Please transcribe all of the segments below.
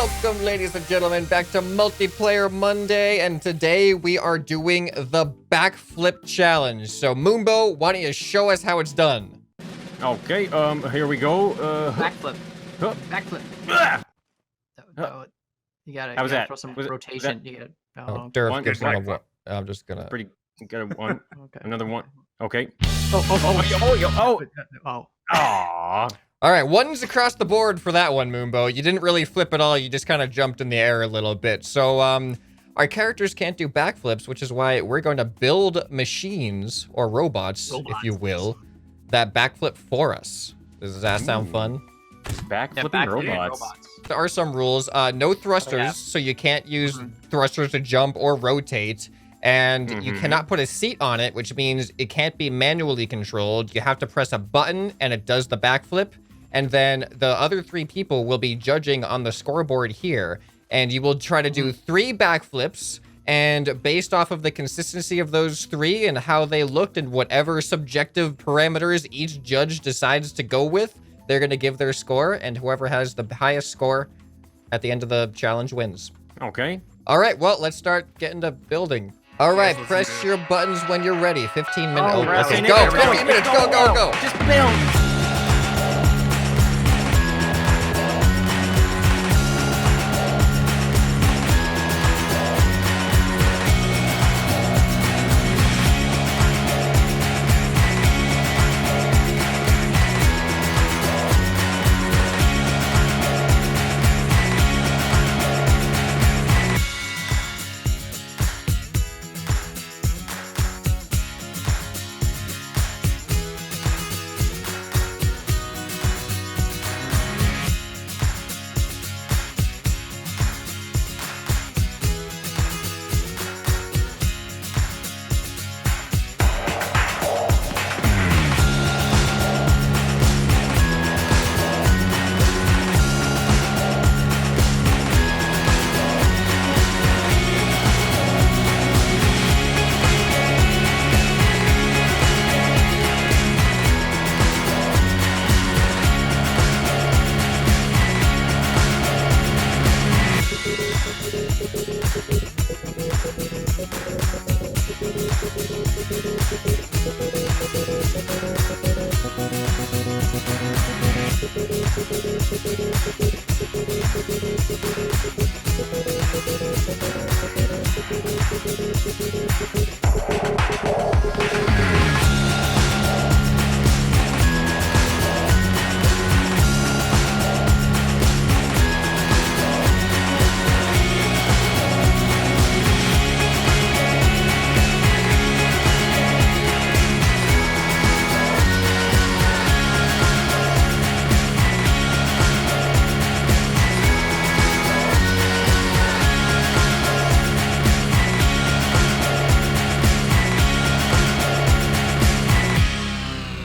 Welcome, ladies and gentlemen, back to Multiplayer Monday, and today we are doing the backflip challenge. So, Moonbo, why don't you show us how it's done? Okay, here we go. Backflip. Huh. Backflip. You gotta throw some rotation. You gotta. Derek gives him a one. I'm just gonna. Pretty good one. Okay. Another one. Okay. Oh. Aww. All right, ones across the board for that one, Moonbo. You didn't really flip at all. You just kind of jumped in the air a little bit. So, our characters can't do backflips, which is why we're going to build machines, or robots, if you will, that backflip for us. Does that sound fun? Backflipping robots. There are some rules. No thrusters, so you can't use thrusters to jump or rotate. And you cannot put a seat on it, which means it can't be manually controlled. You have to press a button, and it does the backflip. And then the other 3 people will be judging on the scoreboard here. And you will try to do 3 backflips. And based off of the consistency of those 3 and how they looked and whatever subjective parameters each judge decides to go with, they're going to give their score. And whoever has the highest score at the end of the challenge wins. Okay. All right, well, let's start getting to building. All right, press your buttons when you're ready. 15 minutes. Oh, okay, go. 20 minutes. Go. Just build.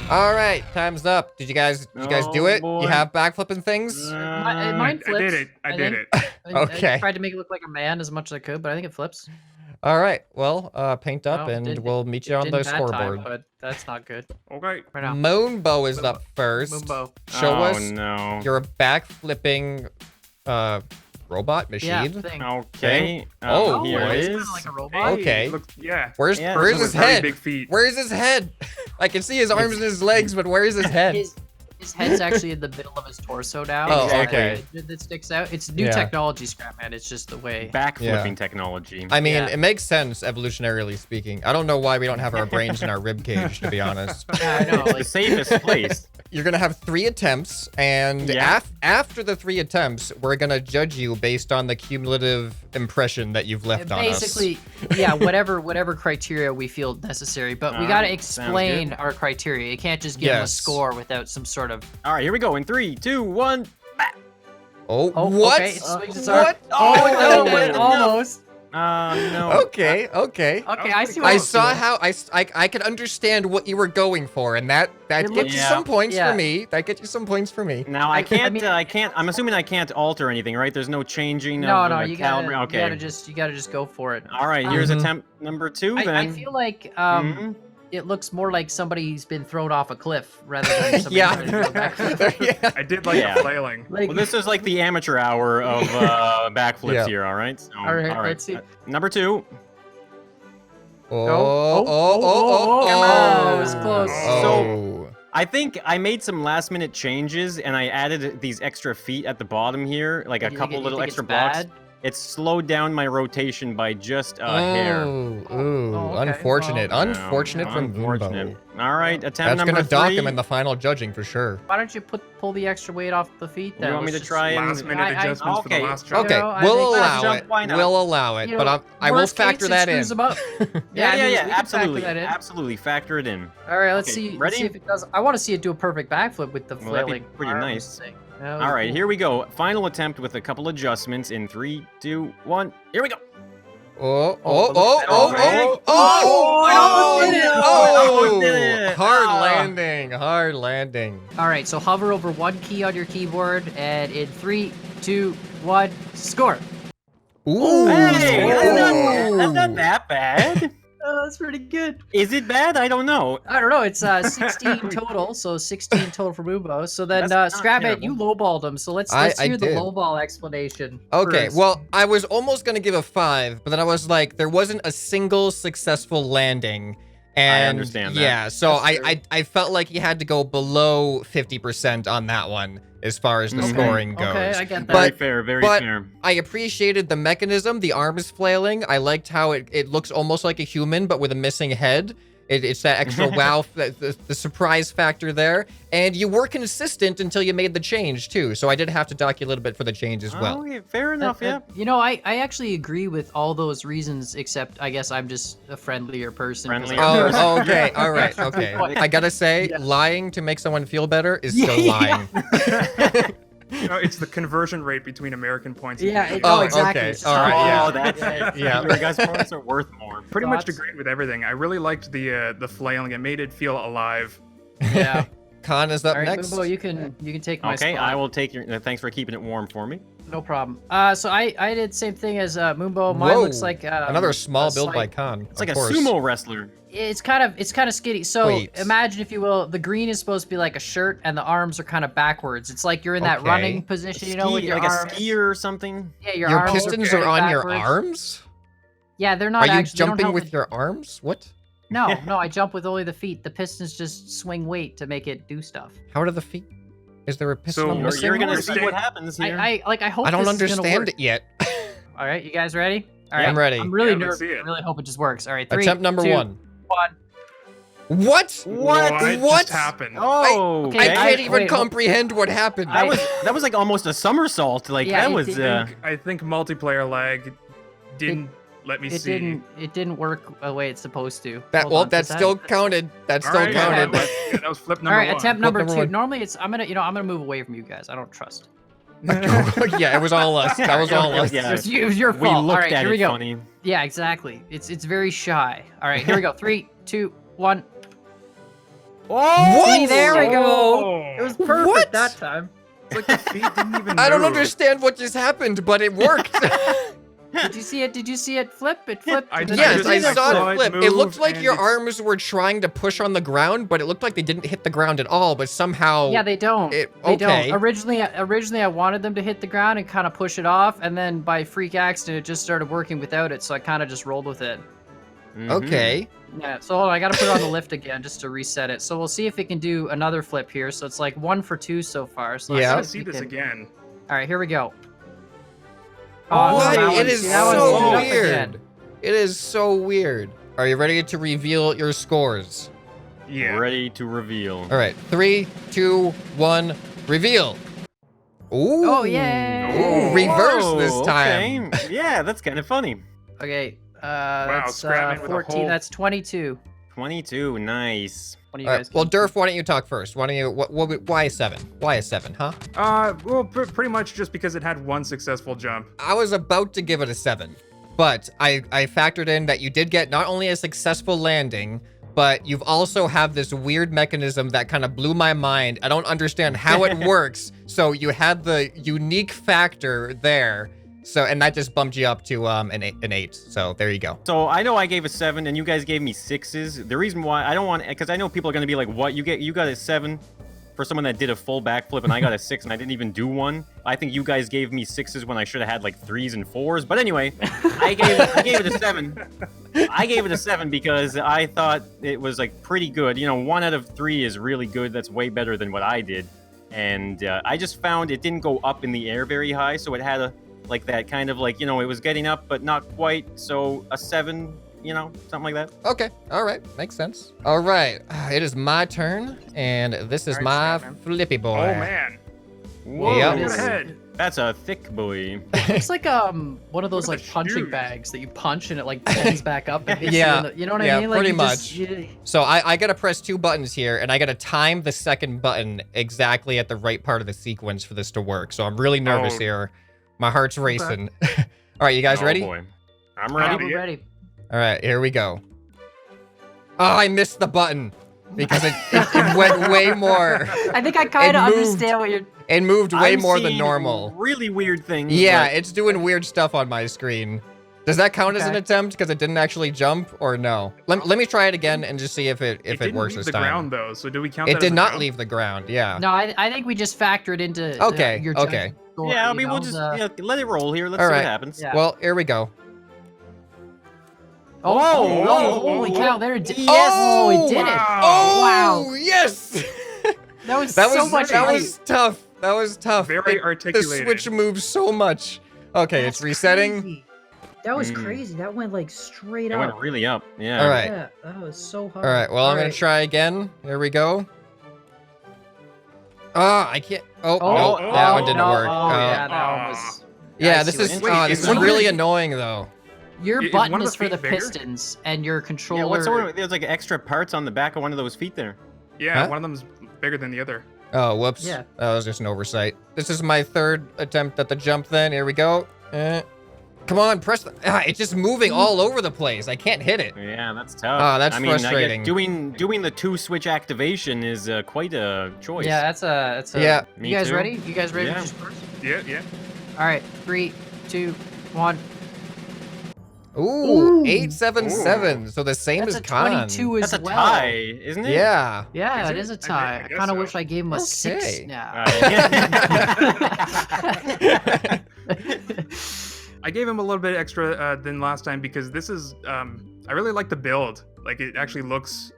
All right, time's up. Did you guys do it? Boy. You have backflipping things? Mine flips. I did it. Okay. I tried to make it look like a man as much as I could, but I think it flips. All right, well, paint up, No, and we'll meet you on the scoreboard. But that's not good. Okay. Right now. Moonbo is up first. Moonbo. Show us no. your backflipping robot machine. Yeah, thing. Okay. Oh, here boy. it It's is. kind of like a robot. Okay. Yeah. Where's Yeah, his With very head? Big feet. Where's his head? I can see his arms and his legs, but where's his head? His head's actually in the middle of his torso now. Oh, Exactly. okay. That sticks out. It's new Yeah. technology, ScrapMan. It's just the way. Backflipping Yeah. technology. I mean, Yeah. it makes sense evolutionarily speaking. I don't know why we don't have our brains in our rib cage, to be honest. Yeah, I know. The Like, safest place. You're gonna have 3 attempts, and Yeah. after the 3 attempts, we're gonna judge you based on the cumulative impression that you've left on us. basically, yeah, whatever criteria we feel necessary, but we Alright, gotta sounds explain good. our criteria. You can't just give them a Yes. score without some sort of. All right, here we go. In 3, 2, 1. Oh, Oh, what? okay, it swings its arm. What? Oh, no, no, but almost. No. Okay. Okay, I see what I you're saw doing. how I could understand what you were going for, and that It gets looks- you Yeah. some points Yeah. for me. That gets you some points for me. Now I can't. mean- I can't. I'm assuming I can't alter anything, right? There's no changing. No, of no, the you gotta, Okay. you gotta just go for it. All right. Here's Mhm. attempt number 2. Then. I feel like Mhm. it looks more like somebody's been thrown off a cliff rather than somebody Yeah. trying to do a backflip. Yeah. I did like the flailing. Like, Well, this is like the amateur hour of backflips Yeah. here, all right? So, all right, let's see. Number 2. Come on, it was close. Oh. I think I made some last-minute changes, and I added these extra feet at the bottom here, like a You couple think little it's extra blocks. bad? It slowed down my rotation by just a hair. Ooh, Oh, okay. unfortunate. Well, unfortunate from Unfortunate. Goombo. All right, attempt That's number gonna 3. dock him in the final judging for sure. Why don't you pull the extra weight off the feet then? You want me to Let's try and... Last minute I- adjustments for the okay, last jump. Okay, know, I we'll think- allow jump, it. why not? We'll allow it, You but know, I will worst case, factor it that in. screws 'em up. Yeah, I mean, we can factor absolutely. that in. Absolutely, factor it in. All right, let's Okay, see. ready? See if it does. I want to see it do a perfect backflip with the Well, that'd be flailing. pretty arms nice. thing. All right, here we go. Final attempt with a couple adjustments in 3, 2, 1. Here we go. Oh, Oh, I almost did it. Hard Ah. landing, hard landing. All right, so hover over one key on your keyboard, and in 3, 2, 1, score. Ooh. Hey, that's not that bad. Oh, that's pretty good. Is it bad? I don't know. I don't know. It's 16 total, so 16 total for Mubo. So then, That's not ScrapMan, terrible. you lowballed him. So let's I hear the did. lowball explanation. Okay, first. well, I was almost gonna give a 5, but then I was like, there wasn't a single successful landing. And understand that. yeah, so That's true. I felt like you had to go below 50% on that one as far as the Okay. scoring goes. Okay, I get that. Very But- fair, very but- fair. I appreciated the mechanism, the arms flailing. I liked how it looks almost like a human, but with a missing head. It's that extra wow, the surprise factor there. And you were consistent until you made the change, too. So I did have to dock you a little bit for the change as well. Oh, yeah, fair enough, yeah. You know, I actually agree with all those reasons, except I guess I'm just a friendlier person. 'cause Friendlier I'm- person. Oh, okay. All right. Okay. I gotta say, Yeah. lying to make someone feel better is still Yeah. lying. No, it's the conversion rate between American points. and Yeah, Canadian Oh, points. exactly. okay. It's All right, just- yeah. Oh, that's it. Yeah. Your guys' points are worth more. Pretty much Thoughts? agreed with everything. I really liked the flailing. It made it feel alive. Yeah. Khan is up All right, next. Mubo, you can take my Okay, spot. I will take your... thanks for keeping it warm for me. No problem. So I did the same thing as Moonbo. Mine Whoa. looks like Another small a build by slight- Khan. It's like of a course. sumo wrestler. It's kind of skinny. So Wait. imagine, if you will, the green is supposed to be like a shirt, and the arms are kind of backwards. It's like you're in that Okay. running position, you know, with your like arms. a skier or something. Yeah, your Your arms pistons are are on your backwards. arms? Yeah, they're not Are you actually. they don't jumping have with the- your arms? What? No, I jump with only the feet. The pistons just swing weight to make it do stuff. How are the feet? Is there a piston So on the You're You're single? gonna you're see staying- what happens here. I hope. I don't this is gonna understand work. it yet. All right, you guys ready? All I'm ready. I'm really Yeah, let's nervous. see I it. really hope it just works. All right, 3, Attempt number 2, 1. 1. What? What What? just happened? Oh, okay, I okay. can't even wait, hold- comprehend what happened. That was like almost a somersault. Like Yeah, that it was. did. I think multiplayer lag didn't let me It see. didn't work the way it's supposed to. That Hold well, on, that does still counted. That All still right, counted. yeah, that was flip All number right, one. attempt number number 2. one. Normally it's I'm gonna move away from you guys. I don't trust. Yeah, it was all us. That was all us. Yeah. It was your We fault. All looked right, at here we it go. funny. Yeah, exactly. It's very shy. All right, here we go. 3, 2, 1. Oh, See, there we go. Oh. It was perfect What? that time. It's like the feet didn't even I don't move. understand what just happened, but it worked. Did you see it? Did you see it flip? It flipped. I and did. then Yes, just- I I saw saw it it flip. It move, looked like and your it's- arms were trying to push on the ground, but it looked like they didn't hit the ground at all. But somehow, Yeah, they don't. It- They okay. don't. Originally, I wanted them to hit the ground and kind of push it off, and then by freak accident, it just started working without it. So I kind of just rolled with it. Mhm. okay. Yeah. So hold on, I gotta put it on the lift again just to reset it. So we'll see if it can do another flip here. So it's like 1 for 2 so far. So let's Yeah. I see gotta if see we this can- again. All right, here we go. What? that It one- is see, that one's so moved up weird. again. It is so weird. Are you ready to reveal your scores? Yeah. Ready to reveal. All right, 3, 2, 1, reveal. Ooh. Oh, yay. Ooh, reverse this Whoa, time. okay. Yeah, that's kind of funny. Okay. That's ScrapMan with a 14. whole- That's 22. 22, nice. What do you All guys? right, well, Durf, why don't you talk first? Why don't you? Why a 7? Why a 7? Huh? Well, pretty much just because it had one successful jump. I was about to give it a 7, but I factored in that you did get not only a successful landing, but you've also have this weird mechanism that kind of blew my mind. I don't understand how it works. So you had the unique factor there. So, and that just bumped you up to an 8. So there you go. So I know I gave a 7, and you guys gave me 6s. The reason why I don't want, because I know people are gonna be like, "What? You got a 7 for someone that did a full backflip, and I got a 6, and I didn't even do one." I think you guys gave me 6s when I should have had like 3s and 4s. But anyway, I gave it a 7. I gave it a 7 because I thought it was like pretty good. You know, 1 out of 3 is really good. That's way better than what I did. And I just found it didn't go up in the air very high, so it had a like that kind of like, you know, it was getting up but not quite. So a 7, you know, something like that. Okay. All right. Makes sense. All right. It is my turn, and this is All my right, Scrapman. flippy boy. Oh man. Whoa, Yep. Go ahead. that's a thick boy. It's like one of those What are like the punching shoes? bags that you punch and it like bends back up and hits Yeah. you, you know what Yeah, I mean? Like pretty you just- much. So I gotta press 2 buttons here, and I gotta time the second button exactly at the right part of the sequence for this to work. So I'm really nervous Oh. here. My heart's racing. All right, you guys Oh, ready? boy. I'm Yeah, ready. we're ready. All right, here we go. Oh, I missed the button because it went way more. I think I kind of It moved. understand what you're. It moved way I'm more than seeing normal. Really weird things. Yeah, but- it's doing weird stuff on my screen. Does that count as an Okay. attempt because it didn't actually jump, or no? Let me try it again and just see if it didn't works leave this the time. ground though, so do we count It that did as a not jump? leave the ground. Yeah. No, I think we just factor it into Okay, your okay. judgment score, Yeah, I you mean, we'll know, just the- let it roll here. Let's All see right. what happens. Yeah. Well, here we go. Oh, holy cow! There it did. Yes! Oh, it did it. Wow. Oh, Wow. yes! That was That so was much. that hype. was tough. That was tough. Very The articulated. switch moves so much. Okay, That's it's resetting. crazy. That was Mm. crazy. That went like straight It up. went really up. Yeah. All right. Yeah, that was so hard. All right. Well, I'm gonna Alright. try again. Here we go. Ah, I can't. Oh, Oh, no, that one didn't no, work. Oh, yeah, that one was. Yeah, I this see what is you're saying. this is Wait, really is- annoying though. Your Is button one of is the for feet the bigger? pistons, and your controller. Yeah, what's over? There's like extra parts on the back of one of those feet there. Yeah, Huh? one of them's bigger than the other. Oh, whoops. Yeah. That was just an oversight. This is my 3rd attempt at the jump then. Here we go. Come on, press the... it's just moving all over the place. I can't hit it. Yeah, that's tough. Oh, that's I mean, frustrating. I guess doing the 2-switch activation is quite a choice. Yeah, that's a. Yeah. Me You guys too. ready? You guys ready Yeah. to just first? Yeah, yeah. All right, 3, 2, 1. Ooh, Ooh. 877. So the same That's as a Khan. 22 as That's a well. tie, isn't it? Yeah. Yeah, Is it it? is a I tie. I, guess kind of so. wish I gave him a 6 Okay. now. I gave him a little bit extra than last time because this is I really like the build. Like it actually looks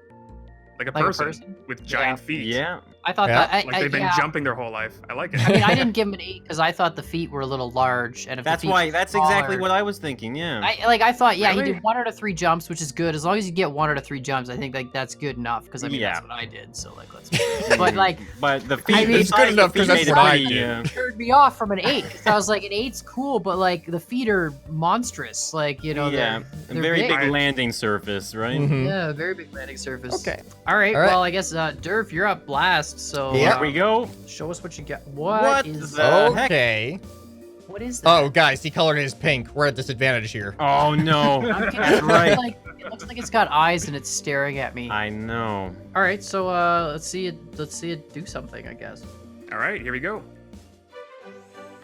like a Like a person, person? with giant Yeah. feet. Yeah. I thought Yeah. that. Like they've been yeah. jumping their whole life. I like it. I mean, I didn't give him an 8 because I thought the feet were a little large, and if That's the feet why. were That's exactly smaller- what I was thinking. Yeah. I thought, yeah, he Really? did 1 out of 3 jumps, which is good. As long as you get 1 out of 3 jumps, I think like that's good enough. Because I mean, that's Yeah. what I did. So like, let's. But like, But the feet. I mean, the it's good size of the enough 'cause feet that's made it what I pretty, did. turned me off from an 8 because I was like, an 8's cool, but like the feet are monstrous. Like you know, yeah. they're A very big big. landing surface, right? Mhm. Yeah, very big landing surface. Okay. All right. All right. Well, I guess Durf, you're up last. So Yeah. Here we go. show us what you got. What What is the- heck? Okay. what is that? Oh, guys, he colored his pink. We're at disadvantage here. Oh no. I'm That's confused. right. Like, it looks like it's got eyes and it's staring at me. I know. All right, so let's see it. Let's see it do something. I guess. All right, here we go.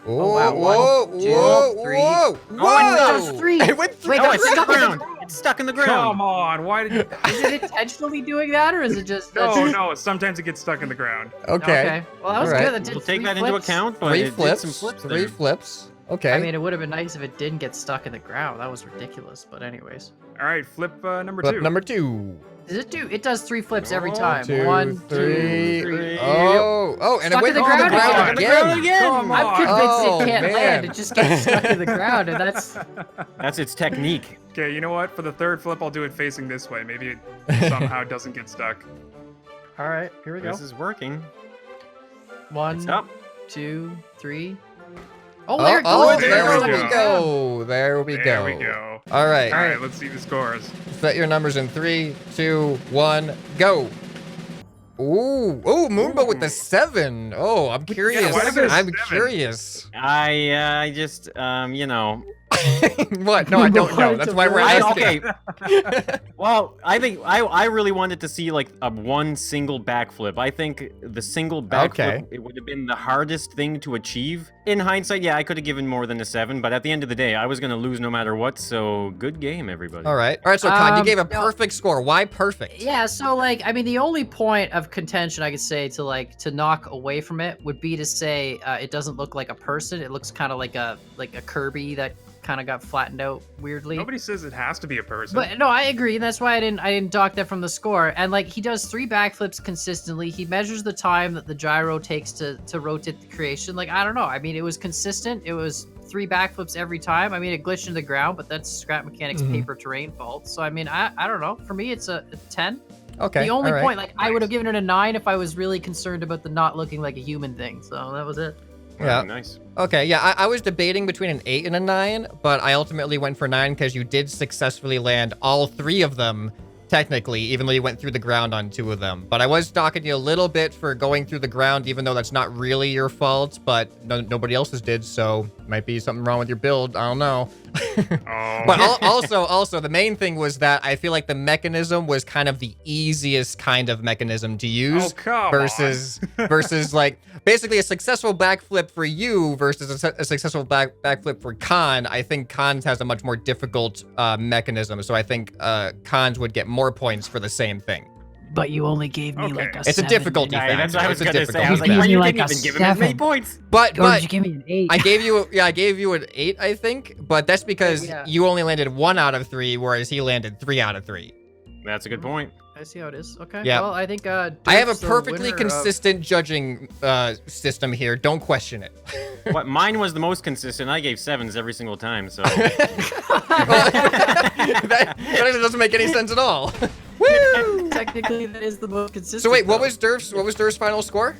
Whoa, wow. whoa, 1, 2, whoa, 3. whoa, Oh, whoa! it's 3. It went through Wait, No, it's it's stuck stuck in in the the ground. It's stuck in the Come ground. on, why did you... Is it intentionally doing that, or is it just? No, sometimes it gets stuck in the ground. Okay. Well, that was All right. good. That did We'll take 3 that into flips. account, but 3 it did flips. some flips 3 there. flips. Okay. I mean, it would have been nice if it didn't get stuck in the ground. That was ridiculous. But anyways, All right, flip number Flip 2. number 2. does it do? It does 3 flips every Oh, time. 2, 1, 3. 2, 3. Oh, and Stuck it went in the on the ground ground again. again. Come I'm on. convinced Oh, it can't man. land. It just gets stuck in the ground, and that's. That's its technique. Okay, you know what? For the 3rd flip, I'll do it facing this way. Maybe it somehow doesn't get stuck. All right, here we go. This is working. 1, It's up. 2, 3. Oh, there it goes. Oh, There there we we go. go. There we There go. we go. All right. All right, let's see the scores. Set your numbers in 3, 2, 1, go. Ooh, Moonbow with the 7. Oh, I'm curious. why is there I'm 7? curious. I just, you know, What? No, I don't know. That's why we're asking. Okay. Well, I think I really wanted to see like a one single backflip. I think the single backflip it would have been the hardest thing to achieve. In hindsight, yeah, I could have given more than a 7, but at the end of the day, I was gonna lose no matter what. So good game, everybody. All right. So Con, you gave a perfect score. Why perfect? Yeah, so like, I mean, the only point of contention I could say to knock away from it would be to say it doesn't look like a person. It looks kind of like a Kirby that kind of got flattened out weirdly. Nobody says it has to be a person. But no, I agree. That's why I didn't dock that from the score. And like, he does 3 backflips consistently. He measures the time that the gyro takes to rotate the creation. Like, I don't know. I mean, it was consistent. It was 3 backflips every time. I mean, it glitched into the ground, but that's Scrap Mechanics paper terrain fault. So I mean, I don't know. For me, it's a 10. Okay. The only point, like, I would have given it a 9 if I was really concerned about the not looking like a human thing. So that was it. Yeah. Nice. Okay, yeah, I was debating between an 8 and a 9, but I ultimately went for 9 because you did successfully land all 3 of them, technically, even though you went through the ground on 2 of them. But I was docking you a little bit for going through the ground, even though that's not really your fault, but nobody else's did, so might be something wrong with your build. I don't know. But also, the main thing was that I feel like the mechanism was kind of the easiest kind of mechanism to use versus like basically a successful backflip for you versus a successful backflip for Khan. I think Khan's has a much more difficult mechanism, so I think Khan's would get more points for the same thing. But you only gave me like a 7. It's a difficulty factor. That's what I was It's a gonna say. I was like, difficulty you like didn't a even give him as many 7. points. But Or did you give me an 8? I gave you an 8, I think, but that's because you only landed 1 out of 3, whereas he landed 3 out of 3. That's a good point. I see how it is. Okay. Yeah. Well, I think I have a Dirk's the perfectly winner consistent judging system here. Don't question it. What mine was the most consistent. I gave 7s every single time. So that doesn't make any sense at all. Woo! Technically, that is the most consistent. So wait, what though. was Durf's final score?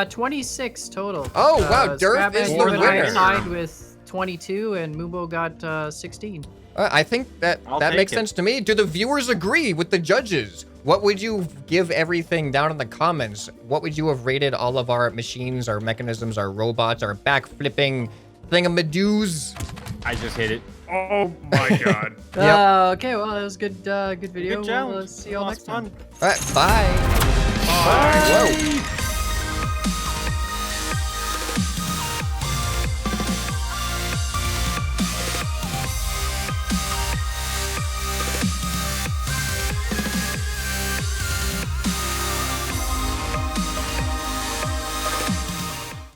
26 total. Oh, wow, Durf is the winner. Tied with 22, and Mumbo got 16. I think that makes sense to me. Do the viewers agree with the judges? What would you give everything down in the comments? What would you have rated all of our machines, our mechanisms, our robots, our backflipping thingamadoos? I just hit it. Oh my god. Okay, well, that was good video. Good challenge. We'll see you all next time. All right, bye. Bye. Whoa.